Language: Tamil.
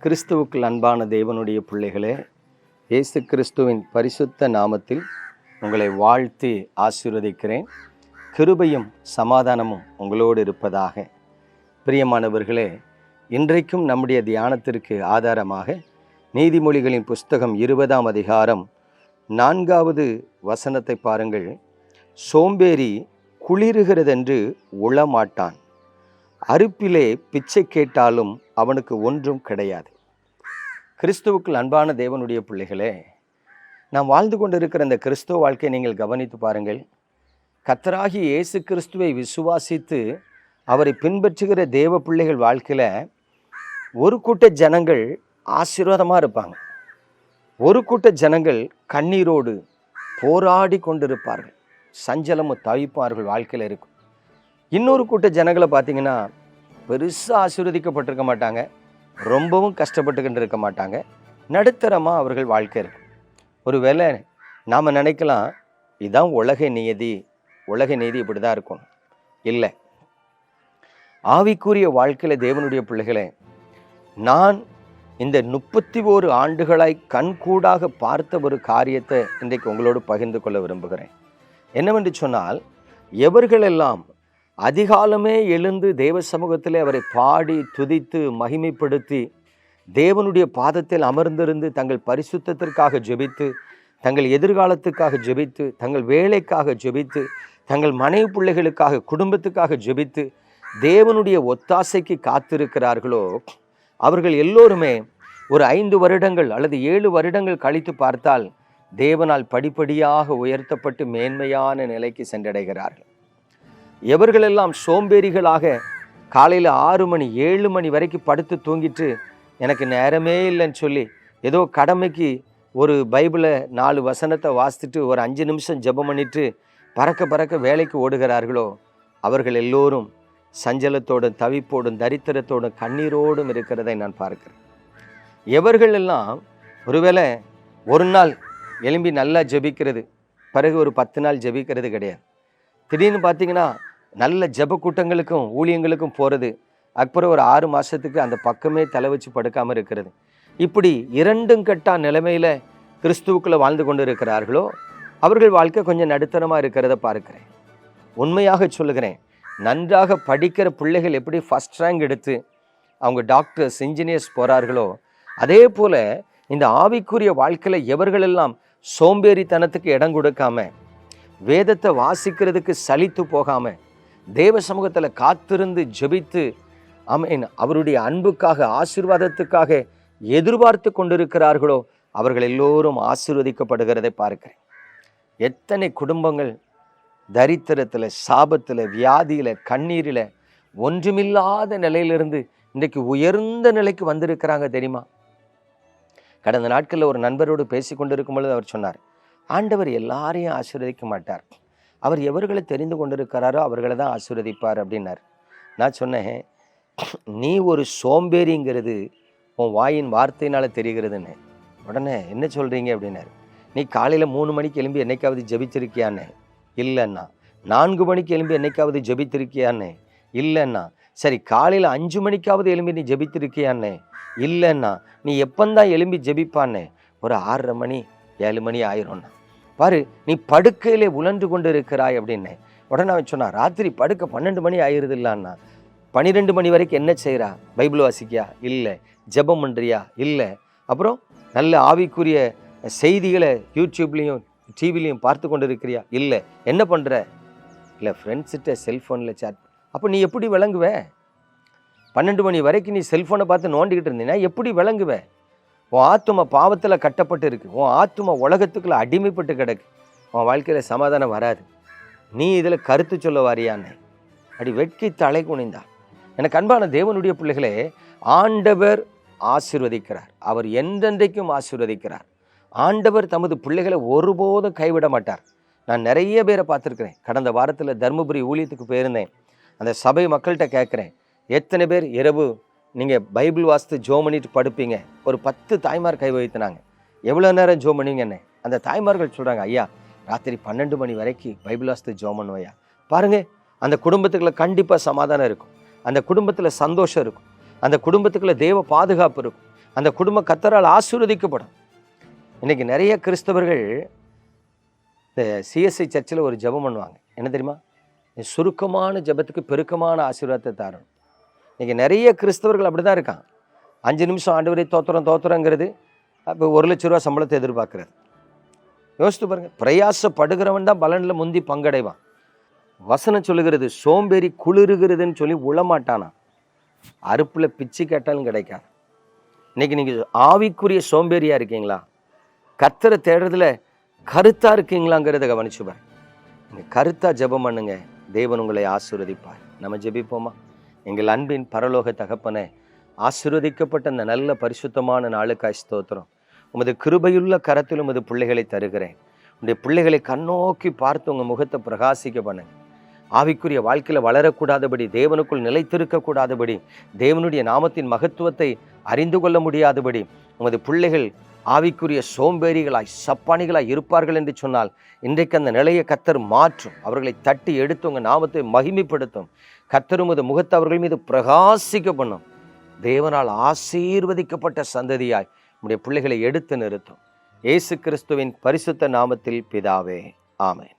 கிறிஸ்துவுக்குள் அன்பான தேவனுடைய பிள்ளைகளே, இயேசு கிறிஸ்துவின் பரிசுத்த நாமத்தில் உங்களை வாழ்த்தி ஆசீர்வதிக்கிறேன். கிருபையும் சமாதானமும் உங்களோடு இருப்பதாக. பிரியமானவர்களே, இன்றைக்கும் நம்முடைய தியானத்திற்கு ஆதாரமாக நீதிமொழிகளின் புஸ்தகம் 20ஆம் அதிகாரம் 4வது வசனத்தை பாருங்கள். சோம்பேறி குளிருகிறதென்று உளமாட்டான், அறுப்பிலே பிச்சை கேட்டாலும் அவனுக்கு ஒன்றும் கிடையாது. கிறிஸ்துவுக்குள் அன்பான தேவனுடைய பிள்ளைகளே, நாம் வாழ்ந்து கொண்டிருக்கிற இந்த கிறிஸ்துவ வாழ்க்கையை நீங்கள் கவனித்து பாருங்கள். கர்த்தராகிய இயேசு கிறிஸ்துவை விசுவாசித்து அவரை பின்பற்றுகிற தேவ பிள்ளைகள் வாழ்க்கையில் ஒரு கூட்ட ஜனங்கள் ஆசீர்வாதமாக இருப்பாங்க, ஒரு கூட்ட ஜனங்கள் கண்ணீரோடு போராடி கொண்டிருப்பார்கள், சஞ்சலமும் தவிப்பார்கள் வாழ்க்கையில் இருக்கும். இன்னொரு கூட்ட ஜனங்களை பார்த்தீங்கன்னா பெருசாக ஆசீர்வதிக்கப்பட்டிருக்க மாட்டாங்க, ரொம்பவும் கஷ்டப்பட்டுக்கிட்டு இருக்க மாட்டாங்க, நடுத்தரமாக அவர்கள் வாழ்க்கை இருக்கும். ஒருவேளை நாம் நினைக்கலாம், இதுதான் உலக நியதி, உலக நீதி இப்படி தான் இருக்கும். இல்லை, ஆவிக்குரிய வாழ்க்கையில் தேவனுடைய பிள்ளைகளே, நான் இந்த 31 ஆண்டுகளாய் கண்கூடாக பார்த்த ஒரு காரியத்தை இன்றைக்கு உங்களோடு பகிர்ந்து கொள்ள விரும்புகிறேன். என்னவென்று சொன்னால், எவர்களெல்லாம் அதிகாலமே எழுந்து தேவ சமூகத்தில் அவரை பாடி துதித்து மகிமைப்படுத்தி தேவனுடைய பாதத்தில் அமர்ந்திருந்து தங்கள் பரிசுத்தத்திற்காக ஜெபித்து, தங்கள் எதிர்காலத்துக்காக ஜெபித்து, தங்கள் வேலைக்காக ஜெபித்து, தங்கள் மனைவி பிள்ளைகளுக்காக குடும்பத்துக்காக ஜெபித்து தேவனுடைய ஒத்தாசைக்கு காத்திருக்கிறார்களோ, அவர்கள் எல்லோருமே ஒரு 5 வருடங்கள் அல்லது 7 வருடங்கள் கழித்து பார்த்தால் தேவனால் படிப்படியாக உயர்த்தப்பட்டு மேன்மையான நிலைக்கு சென்றடைகிறார்கள். எவர்களெல்லாம் சோம்பேறிகளாக காலையில் 6 மணி 7 மணி வரைக்கும் படுத்து தூங்கிட்டு எனக்கு நேரமே இல்லைன்னு சொல்லி ஏதோ கடமைக்கு ஒரு பைபிளை 4 வசனத்தை வாசித்துட்டு ஒரு 5 நிமிஷம் ஜெபம் பண்ணிட்டு பறக்க பறக்க வேலைக்கு ஓடுகிறார்களோ, அவர்கள் எல்லோரும் சஞ்சலத்தோடும் தவிப்போடும் தரித்திரத்தோடும் கண்ணீரோடும் இருக்கிறதை நான் பார்க்கிறேன். எவர்கள் எல்லாம் ஒருவேளை ஒரு நாள் எழும்பி நல்லா ஜெபிக்கிறது, பிறகு ஒரு 10 நாள் ஜெபிக்கிறது கிடையாது, திடீர்னு பார்த்தீங்கன்னா நல்ல ஜெப கூட்டங்களுக்கும் ஊழியங்களுக்கும் போகிறது, அப்புறம் ஒரு 6 மாதத்துக்கு அந்த பக்கமே தலை வச்சு படுக்காமல் இருக்கிறது, இப்படி 2 கட்டா நிலைமையில் கிறிஸ்துவுக்குள்ளே வாழ்ந்து கொண்டு இருக்கிறார்களோ, அவர்கள் வாழ்க்கை கொஞ்சம் நடுத்தரமாக இருக்கிறத பார்க்கிறேன். உண்மையாக சொல்லுகிறேன், நன்றாக படிக்கிற பிள்ளைகள் எப்படி ஃபஸ்ட் ரேங்க் எடுத்து அவங்க டாக்டர்ஸ் இன்ஜினியர்ஸ் போகிறார்களோ, அதே போல் இந்த ஆவிக்குரிய வாழ்க்கையில் எவர்களெல்லாம் சோம்பேறித்தனத்துக்கு இடம் கொடுக்காம, வேதத்தை வாசிக்கிறதுக்கு சலித்து போகாம, தேவ சமூகத்தில் காத்திருந்து ஜெபித்து ஆமென் அவருடைய அன்புக்காக ஆசீர்வாதத்துக்காக எதிர்பார்த்து கொண்டிருக்கிறார்களோ, அவர்கள் எல்லோரும் ஆசீர்வதிக்கப்படுகிறதை பார்க்கிறேன். எத்தனை குடும்பங்கள் தரித்திரத்தில், சாபத்தில், வியாதியில், கண்ணீரில், ஒன்றுமில்லாத நிலையிலிருந்து இன்றைக்கு உயர்ந்த நிலைக்கு வந்திருக்கிறாங்க தெரியுமா? கடந்த நாட்களில் ஒரு நண்பரோடு பேசி கொண்டிருக்கும் பொழுது அவர் சொன்னார், ஆண்டவர் எல்லாரையும் ஆசீர்வதிக்க மாட்டார், அவர் எவர்களை தெரிந்து கொண்டிருக்கிறாரோ அவர்களை தான் ஆசீர்வதிப்பார் அப்படின்னார். நான் சொன்னேன், நீ ஒரு சோம்பேறிங்கிறது உன் வாயின் வார்த்தையினால் தெரிகிறதுன்னு. உடனே என்ன சொல்கிறீங்க அப்படின்னாரு. நீ காலையில் 3 மணிக்கு எழும்பி என்னைக்காவது ஜெபிச்சிருக்கியான்னு? இல்லைண்ணா. 4 மணிக்கு எழும்பி என்னைக்காவது ஜெபித்திருக்கியான்னு? இல்லைண்ணா. சரி, காலையில் 5 மணிக்காவது எழும்பி நீ ஜெபித்திருக்கியான்னு? இல்லைண்ணா. நீ எப்பந்தான் எழும்பி ஜெபிப்பான்னு? ஒரு 6:30 மணி 7 மணி ஆயிரும்ண்ணா. பாரு, நீ படுக்கையிலே உழன்று கொண்டு இருக்கிறாய் அப்படின்னு. உடனே அவன் சொன்னான், ராத்திரி படுக்க 12 மணி ஆயிடுது இல்லான்னா. 12 மணி வரைக்கும் என்ன செய்கிறா? பைபிள் வாசிக்கியா? இல்லை. ஜெபம் பண்ணுறியா? இல்லை. அப்புறம் நல்ல ஆவிக்குரிய செய்திகளை யூடியூப்லேயும் டிவிலையும் பார்த்து கொண்டு இருக்கிறியா? இல்லை. என்ன பண்ணுற? இல்லை, ஃப்ரெண்ட்ஸ்கிட்ட செல்ஃபோனில் சேட். அப்போ நீ எப்படி விளங்குவ? 12 மணி வரைக்கும் நீ செல்ஃபோனை பார்த்து நோண்டிக்கிட்டு இருந்தீங்கன்னா எப்படி விளங்குவ? உன் ஆத்துமா பாவத்தில் கட்டப்பட்டு இருக்கு, உன் ஆத்துமா உலகத்துக்குள்ள அடிமைப்பட்டு கிடக்கு, உன் வாழ்க்கையில் சமாதானம் வராது. நீ இதில் கருத்து சொல்ல வாரியான்னு அப்படி வெட்கி தலை குனிந்தார். எனக்கு அன்பான தேவனுடைய பிள்ளைகளே, ஆண்டவர் ஆசீர்வதிக்கிறார், அவர் என்றென்றைக்கும் ஆசீர்வதிக்கிறார். ஆண்டவர் தமது பிள்ளைகளை ஒருபோதும் கைவிட மாட்டார். நான் நிறைய பேரை பார்த்துருக்கிறேன். கடந்த வாரத்தில் தர்மபுரி ஊழியத்துக்கு போயிருந்தேன். அந்த சபை மக்கள்கிட்ட கேட்குறேன், எத்தனை பேர் இரவு நீங்கள் பைபிள் வாசித்து ஜோம் பண்ணிட்டு படுப்பீங்க? ஒரு 10 தாய்மார் கை வைத்தினாங்க. எவ்வளோ நேரம் ஜோம் பண்ணுவீங்கன்னு? அந்த தாய்மார்கள் சொல்கிறாங்க, ஐயா ராத்திரி 12 மணி வரைக்கும் பைபிள் வாசித்து ஜோம் பண்ணுவையா. பாருங்கள், அந்த குடும்பத்துக்குள்ள கண்டிப்பாக சமாதானம் இருக்கும், அந்த குடும்பத்தில் சந்தோஷம் இருக்கும், அந்த குடும்பத்துக்குள்ள தேவ பாதுகாப்பு இருக்கும், அந்த குடும்ப கர்த்தரால் ஆசீர்வதிக்கப்படும். இன்னைக்கு நிறைய கிறிஸ்தவர்கள் இந்த சிஎஸ்ஐ சர்ச்சில் ஒரு ஜெபம் பண்ணுவாங்க. என்ன தெரியுமா? சுருக்கமான ஜெபத்துக்கு பெருக்கமான ஆசீர்வாதத்தை தரணும். இன்னைக்கு நிறைய கிறிஸ்தவர்கள் அப்படிதான் இருக்கான். 5 நிமிஷம் ஆண்டவரே தோத்திரங்கிறது அப்போ 1,00,000 ரூபா சம்பளத்தை எதிர்பார்க்கறது. யோசித்து பாருங்க. பிரயாசப்படுகிறவன் தான் பலனில் முந்தி பங்கடைவான். வசனம் சொல்லுகிறது, சோம்பேறி குளிருகிறதுன்னு சொல்லி உளமாட்டானா, அறுப்பில் பிச்சு கேட்டாலும் கிடைக்காது. இன்னைக்கு நீங்கள் ஆவிக்குரிய சோம்பேறியா இருக்கீங்களா? கர்த்தரை தேடுறதுல கருத்தா இருக்கீங்களாங்கிறத கவனிச்சு பாருங்க. நீங்கள் கருத்தா ஜெபம் பண்ணுங்க, தேவன் உங்களை ஆசீர்வதிப்பார். நம்ம ஜெபிப்போமா? எங்கள் அன்பின் பரலோக தகப்பனே, ஆசீர்வதிக்கப்பட்ட அந்த நல்ல பரிசுத்தமான நாளுக்காய் ஸ்தோத்திரம். உமது கிருபையுள்ள கரத்தில் உமது பிள்ளைகளை தருகிறேன். உடைய பிள்ளைகளை கண்ணோக்கி பார்த்து உங்கள் முகத்தை பிரகாசிக்க பண்ணுங்க. ஆவிக்குரிய வாழ்க்கையில் வளரக்கூடாதபடி, தேவனுக்குள் நிலைத்திருக்கக்கூடாதபடி, தேவனுடைய நாமத்தின் மகத்துவத்தை அறிந்து கொள்ள முடியாதபடி உமது பிள்ளைகள் ஆவிக்குரிய சோம்பேறிகளாய் சப்பானிகளாய் இருப்பார்கள் என்று சொன்னால், இன்றைக்கு அந்த நிலையை கர்த்தர் மாற்றும். அவர்களை தட்டி எடுத்து உங்கள் நாமத்தை மகிமைப்படுத்தும். கர்த்தர் உமது முகத்தை அவர்கள் மீது பிரகாசிக்க பண்ணும். தேவனால் ஆசீர்வதிக்கப்பட்ட சந்ததியாய் உம்முடைய பிள்ளைகளை எடுத்து நிறுத்தும். இயேசு கிறிஸ்துவின் பரிசுத்த நாமத்தில் பிதாவே, ஆமென்.